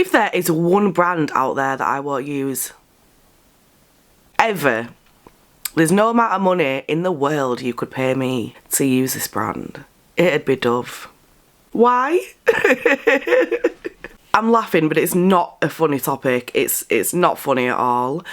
If there is one brand out there that I won't use, ever, there's no amount of money in the world you could pay me to use this brand, it'd be Dove. Why? I'm laughing, but it's not a funny topic. It's not funny at all.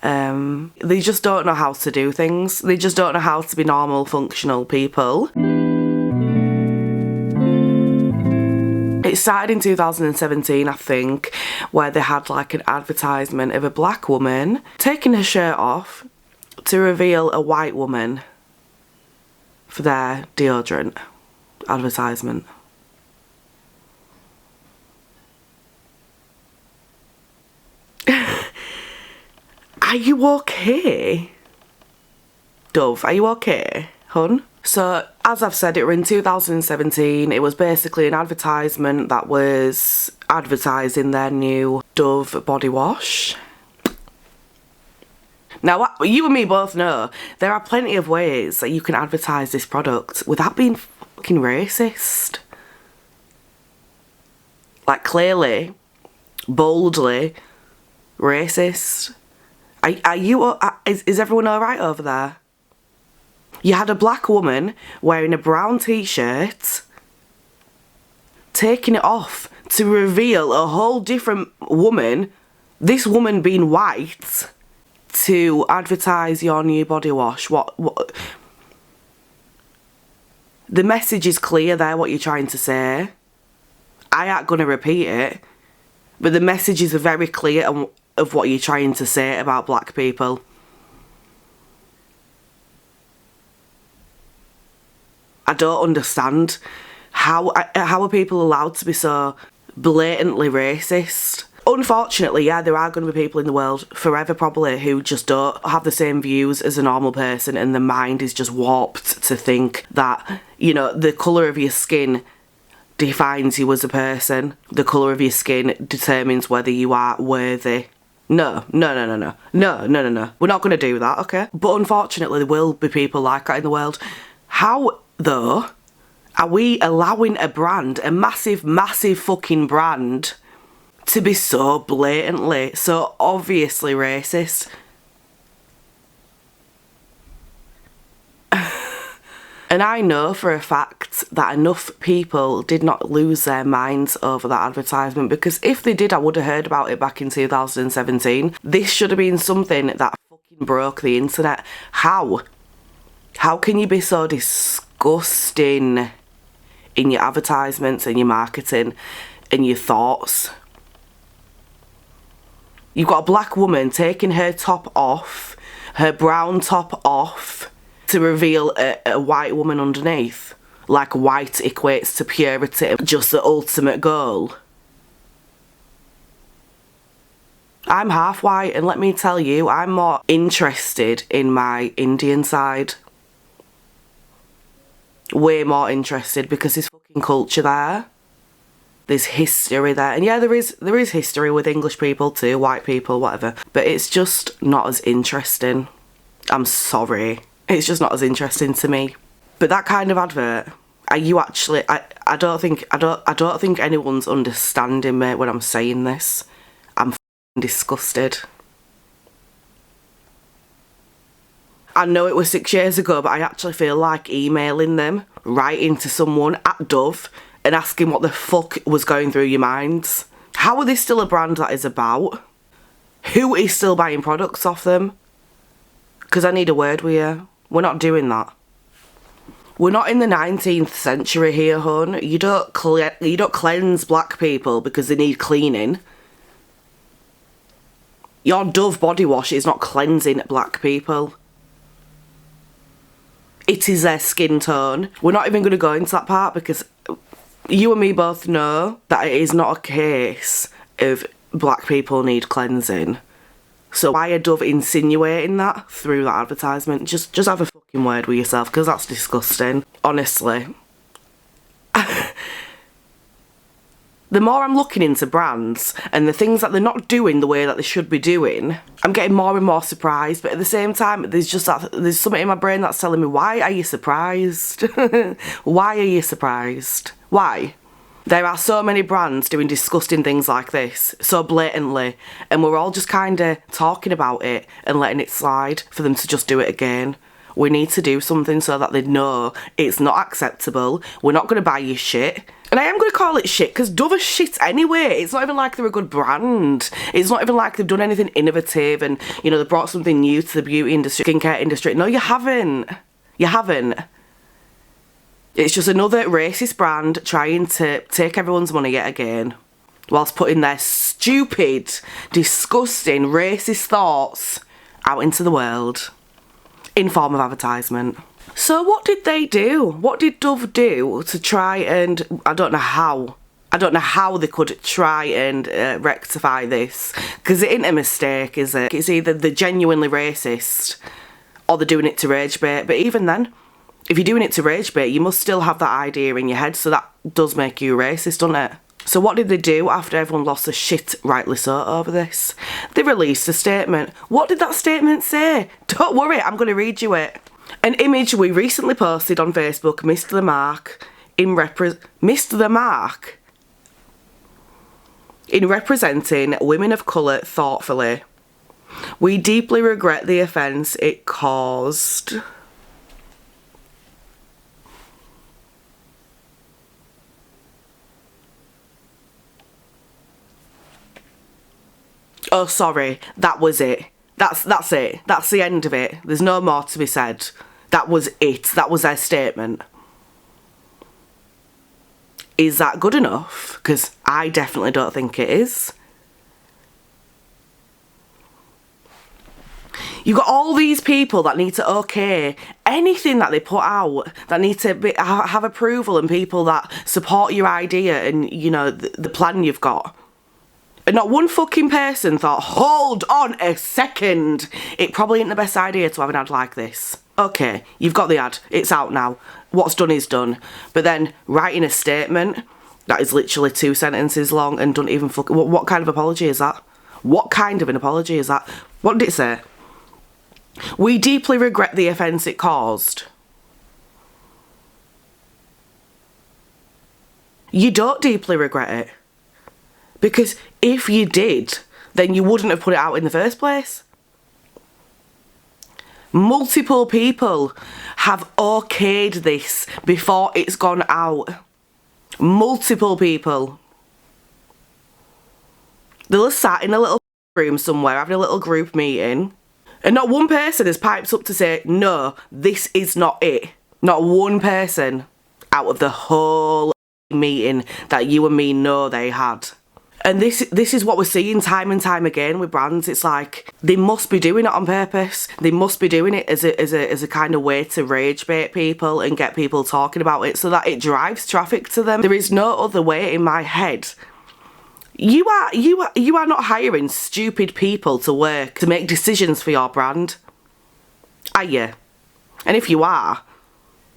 They just don't know how to do things. They just don't know how to be normal, functional people. It started in 2017, I think, where they had like an advertisement of a black woman taking her shirt off to reveal a white woman for their deodorant advertisement. Are you okay? Dove, are you okay, hun? So, as I've said, it was in 2017. It was basically an advertisement that was advertising their new Dove body wash. Now, you and me both know there are plenty of ways that you can advertise this product without being fucking racist. Like, clearly, boldly racist. Is everyone alright over there? You had a black woman wearing a brown t-shirt, taking it off to reveal a whole different woman, this woman being white, to advertise your new body wash. What? The message is clear there, what you're trying to say. I ain't gonna repeat it, but the messages are very clear of what you're trying to say about black people. I don't understand how are people allowed to be so blatantly racist. Unfortunately, yeah, there are going to be people in the world forever probably who just don't have the same views as a normal person, and the mind is just warped to think that, you know, the colour of your skin defines you as a person. The colour of your skin determines whether you are worthy. No. We're not going to do that, okay? But unfortunately, there will be people like that in the world. How, though, are we allowing a brand, a massive, massive fucking brand, to be so blatantly, so obviously racist? And I know for a fact that enough people did not lose their minds over that advertisement, because if they did, I would have heard about it back in 2017. This should have been something that fucking broke the internet. How? How can you be so disgusting in your advertisements and your marketing and your thoughts? You've got a black woman taking her top off, her brown top off, to reveal a white woman underneath. Like white equates to purity, just the ultimate goal. I'm half white, and let me tell you, I'm more interested in my Indian side. Way more interested, because there's fucking culture there. There's history there. And yeah, there is history with English people too, white people, whatever. But it's just not as interesting. I'm sorry. It's just not as interesting to me. But that kind of advert, are you actually... I don't think anyone's understanding me when I'm saying this. I'm f***ing disgusted. I know it was 6 years ago, but I actually feel like emailing them, writing to someone at Dove and asking what the fuck was going through your minds. How are they still a brand that is about? Who is still buying products off them? Because I need a word with you. We're not doing that. We're not in the 19th century here, hon. You don't cleanse black people because they need cleaning. Your Dove body wash is not cleansing black people. It is their skin tone. We're not even going to go into that part, because you and me both know that it is not a case of black people need cleansing. So why are Dove insinuating that through that advertisement? Just have a fucking word with yourself, because that's disgusting. Honestly. The more I'm looking into brands and the things that they're not doing the way that they should be doing, I'm getting more and more surprised. But at the same time, there's something in my brain that's telling me, why are you surprised? Why are you surprised? Why? There are so many brands doing disgusting things like this, so blatantly, and we're all just kind of talking about it and letting it slide for them to just do it again. We need to do something so that they know it's not acceptable. We're not going to buy your shit. And I am going to call it shit because Dove are shit anyway. It's not even like they're a good brand. It's not even like they've done anything innovative and, you know, they brought something new to the beauty industry, skincare industry. No, you haven't. You haven't. It's just another racist brand trying to take everyone's money yet again, whilst putting their stupid, disgusting, racist thoughts out into the world in form of advertisement. So what did they do? What did Dove do to try and, I don't know how they could try and rectify this, because it ain't a mistake, is it? It's either they're genuinely racist or they're doing it to rage bait. But even then, if you're doing it to rage bait, you must still have that idea in your head, so that does make you racist, doesn't it? So what did they do after everyone lost their shit, rightly so, over this? They released a statement. What did that statement say? Don't worry, I'm going to read you it. An image we recently posted on Facebook missed the mark in representing women of colour thoughtfully. We deeply regret the offence it caused. Oh, sorry, that was it. That's it. That's the end of it. There's no more to be said. That was it. That was their statement. Is that good enough? Because I definitely don't think it is. You've got all these people that need to okay anything that they put out, that need to have approval, and people that support your idea and, you know, the plan you've got. And not one fucking person thought, hold on a second, it probably ain't the best idea to have an ad like this. Okay, you've got the ad, it's out now. What's done is done. But then writing a statement that is literally 2 sentences long and don't even fuck... What kind of apology is that? What kind of an apology is that? What did it say? We deeply regret the offence it caused. You don't deeply regret it. Because if you did, then you wouldn't have put it out in the first place. Multiple people have okayed this before it's gone out. Multiple people. They'll have sat in a little room somewhere having a little group meeting, and not one person has piped up to say, no, this is not it. Not one person out of the whole meeting that you and me know they had. And this is what we're seeing time and time again with brands. It's like they must be doing it on purpose. They must be doing it as a kind of way to rage bait people and get people talking about it so that it drives traffic to them. There is no other way in my head. You are not hiring stupid people to work to make decisions for your brand, are you? And if you are,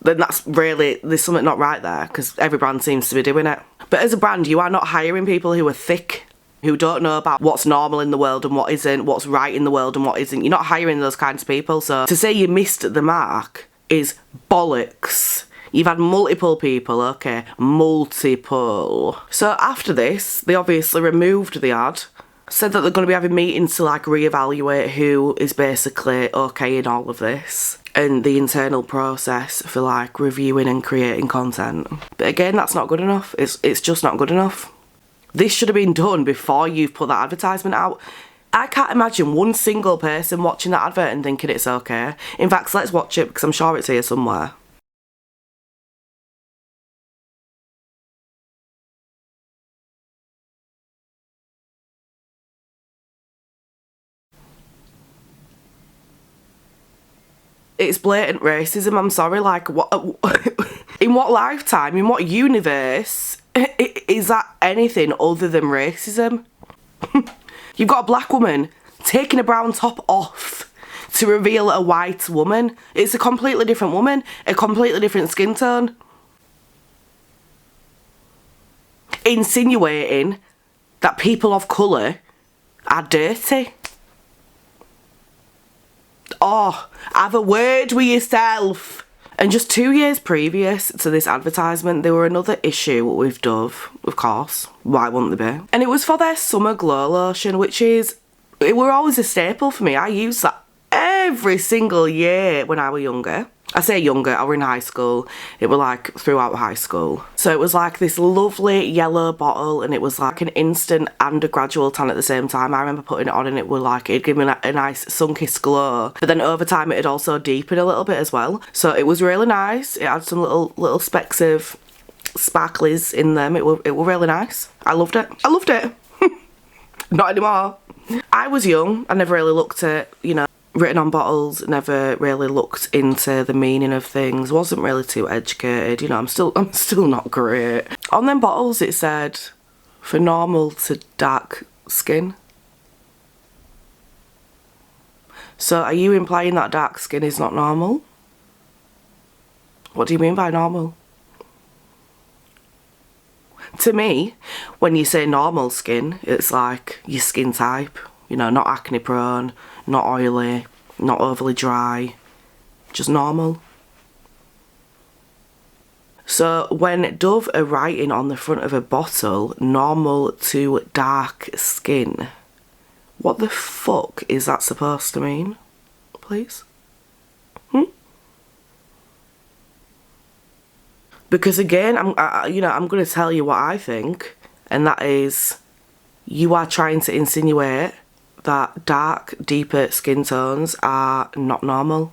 then that's really, there's something not right there, because every brand seems to be doing it. But as a brand, you are not hiring people who are thick, who don't know about what's normal in the world and what isn't, what's right in the world and what isn't. You're not hiring those kinds of people. So to say you missed the mark is bollocks. You've had multiple people, okay, multiple. So after this, they obviously removed the ad, said that they're going to be having meetings to like reevaluate who is basically okay in all of this, and the internal process for like reviewing and creating content. But again, that's not good enough. It's just not good enough. This should have been done before you've put that advertisement out. I can't imagine one single person watching that advert and thinking it's okay. In fact, let's watch it because I'm sure it's here somewhere. It's blatant racism, I'm sorry, like, what, in what lifetime, in what universe is that anything other than racism? You've got a black woman taking a brown top off to reveal a white woman. It's a completely different woman, a completely different skin tone. Insinuating that people of colour are dirty. Oh, have a word with yourself. And just 2 years previous to this advertisement, there were another issue with Dove. of course. Why wouldn't they be? And it was for their summer glow lotion, which is, it were always a staple for me. I used that every single year when I was younger. I say younger, I were in high school. It were like throughout high school. So it was like this lovely yellow bottle, and it was like an instant and a gradual tan at the same time. I remember putting it on and it was like, it'd give me a nice sun-kissed glow. But then over time it'd also deepen a little bit as well. So it was really nice. It had some little specks of sparklies in them. It were really nice. I loved it. I loved it. Not anymore. I was young. I never really looked at, you know, written on bottles, never really looked into the meaning of things, wasn't really too educated, you know, I'm still not great. On them bottles it said, for normal to dark skin. So are you implying that dark skin is not normal? What do you mean by normal? To me, when you say normal skin, it's like your skin type, you know, not acne prone, not oily, not overly dry, just normal. So when Dove are writing on the front of a bottle, normal to dark skin, what the fuck is that supposed to mean, please? Because again, I'm going to tell you what I think, and that is, you are trying to insinuate that dark, deeper skin tones are not normal.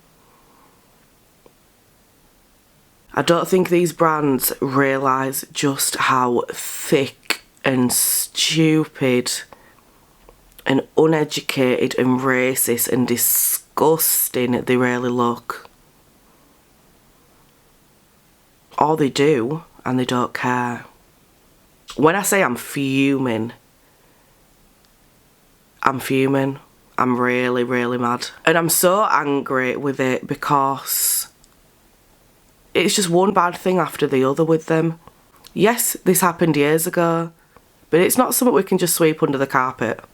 I don't think these brands realise just how thick and stupid and uneducated and racist and disgusting they really look. Or they do, and they don't care. When I say I'm fuming, I'm fuming. I'm really, really mad. And I'm so angry with it because it's just one bad thing after the other with them. Yes, this happened years ago, but it's not something we can just sweep under the carpet,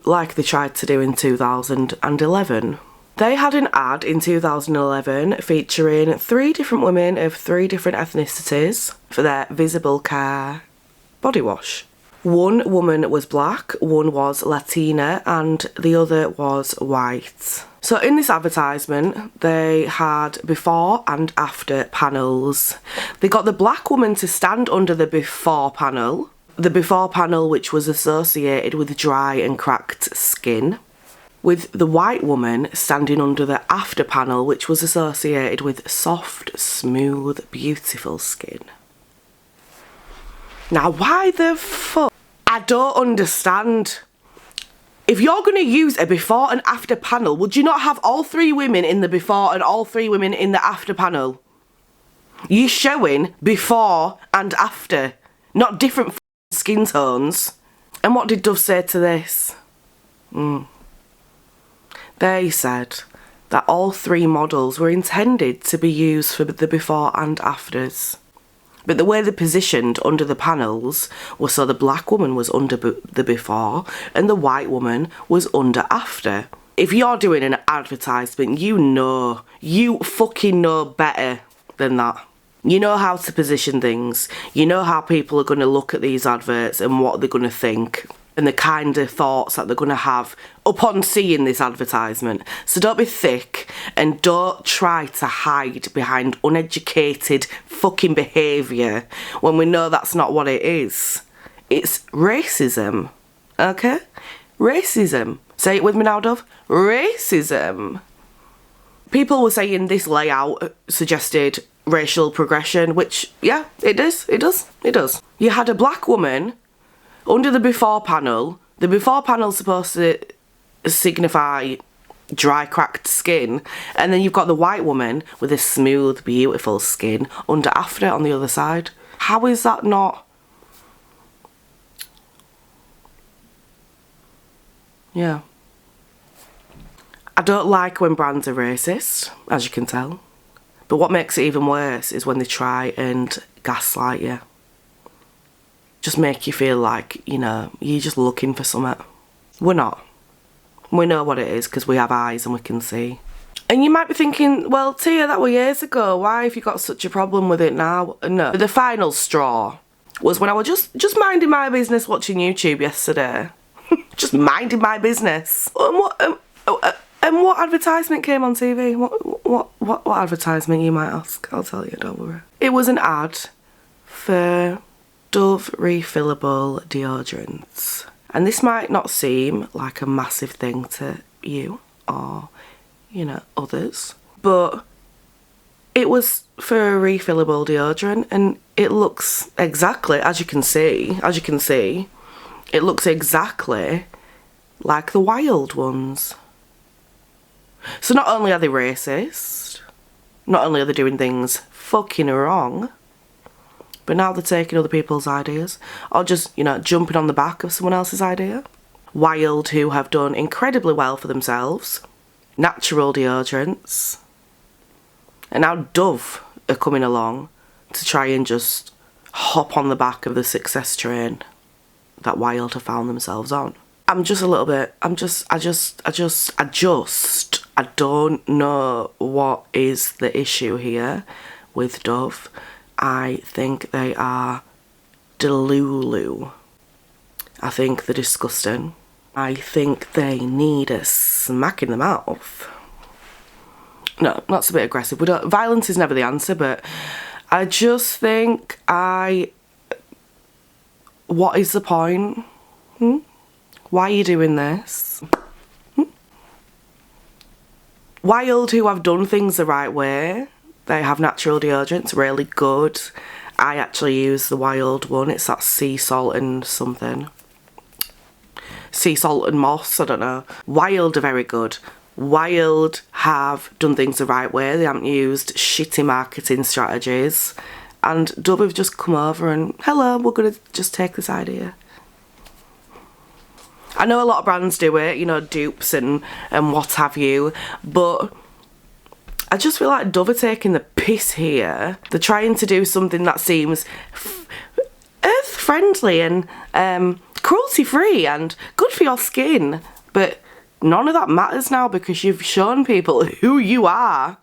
like they tried to do in 2011. They had an ad in 2011 featuring 3 different women of 3 different ethnicities for their Visible Care body wash. One woman was black, one was Latina, and the other was white. So in this advertisement, they had before and after panels. They got the black woman to stand under the before panel which was associated with dry and cracked skin, with the white woman standing under the after panel, which was associated with soft, smooth, beautiful skin. Now, why the fuck? I don't understand. If you're going to use a before and after panel, would you not have all 3 women in the before and all 3 women in the after panel? You're showing before and after, not different skin tones. And what did Dove say to this? They said that all 3 models were intended to be used for the before and afters. But the way they positioned under the panels was so the black woman was under the before and the white woman was under after. If you're doing an advertisement, you fucking know better than that. You know how to position things. You know how people are going to look at these adverts and what they're going to think, and the kind of thoughts that they're going to have upon seeing this advertisement. So don't be thick and don't try to hide behind uneducated fucking behaviour when we know that's not what it is. It's racism, okay? Racism. Say it with me now, Dove. Racism. People were saying this layout suggested racial progression, which, yeah, it does. You had a black woman under the before panel. The before panel's supposed to signify dry, cracked skin, and then you've got the white woman with a smooth, beautiful skin under after on the other side. How is that not? Yeah. I don't like when brands are racist, as you can tell. But what makes it even worse is when they try and gaslight you. Just make you feel like, you know, you're just looking for something. We're not. We know what it is because we have eyes and we can see. And you might be thinking, well, Tia, that was years ago. Why have you got such a problem with it now? No. The final straw was when I was just minding my business watching YouTube yesterday. Just minding my business. And what advertisement came on TV? What advertisement, you might ask? I'll tell you, don't worry. It was an ad for Dove refillable deodorants. And this might not seem like a massive thing to you or, you know, others, but it was for a refillable deodorant, and it looks exactly, as you can see, it looks exactly like the Wild ones. So not only are they racist, not only are they doing things fucking wrong, but now they're taking other people's ideas, or just, you know, jumping on the back of someone else's idea. Wild, who have done incredibly well for themselves, natural deodorants, and now Dove are coming along to try and just hop on the back of the success train that Wild have found themselves on. I'm just a little bit, I don't know what is the issue here with Dove. I think they are delulu. I think they're disgusting. I think they need a smack in the mouth. No, that's a bit aggressive. Violence is never the answer, but I just think what is the point? Why are you doing this? Wild, who have done things the right way, they have natural deodorants, really good. I actually use the Wild one. It's that sea salt and something. Sea salt and moss, I don't know. Wild are very good. Wild have done things the right way. They haven't used shitty marketing strategies. And Dove have just come over and, hello, we're going to just take this idea. I know a lot of brands do it, you know, dupes and what have you, but I just feel like Dove are taking the piss here. They're trying to do something that seems earth-friendly and cruelty-free and good for your skin, but none of that matters now because you've shown people who you are,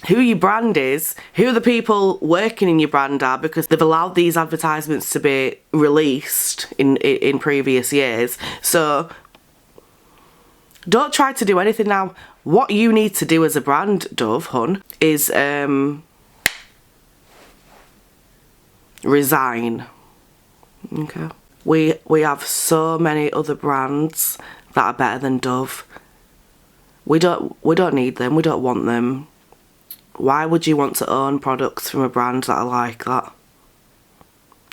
who your brand is, who the people working in your brand are, because they've allowed these advertisements to be released in previous years. So don't try to do anything now. What you need to do as a brand, Dove, hun, is resign. Okay. We have so many other brands that are better than Dove. We don't need them. We don't want them. Why would you want to own products from a brand that are like that?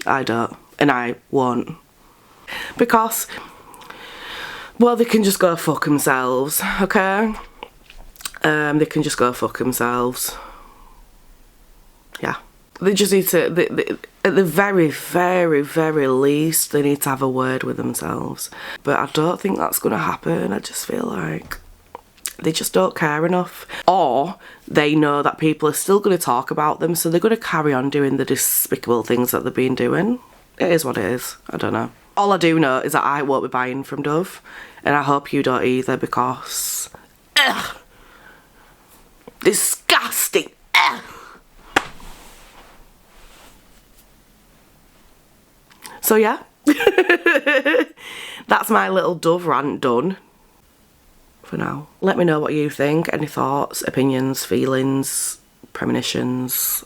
I don't, and I won't. Because, well, they can just go fuck themselves, okay? They can just go fuck themselves. Yeah. They just need to, at the very, very, very least, they need to have a word with themselves. But I don't think that's going to happen. I just feel like they just don't care enough. Or they know that people are still going to talk about them, so they're going to carry on doing the despicable things that they've been doing. It is what it is. I don't know. All I do know is that I won't be buying from Dove, and I hope you don't either, because ugh, disgusting. Ugh. So yeah, that's my little Dove rant done for now. Let me know what you think. Any thoughts, opinions, feelings, premonitions,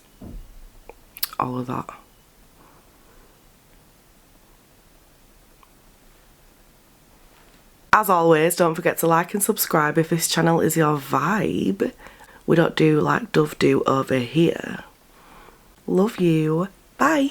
all of that. As always, don't forget to like and subscribe if this channel is your vibe. We don't do like Dove do over here. Love you. Bye.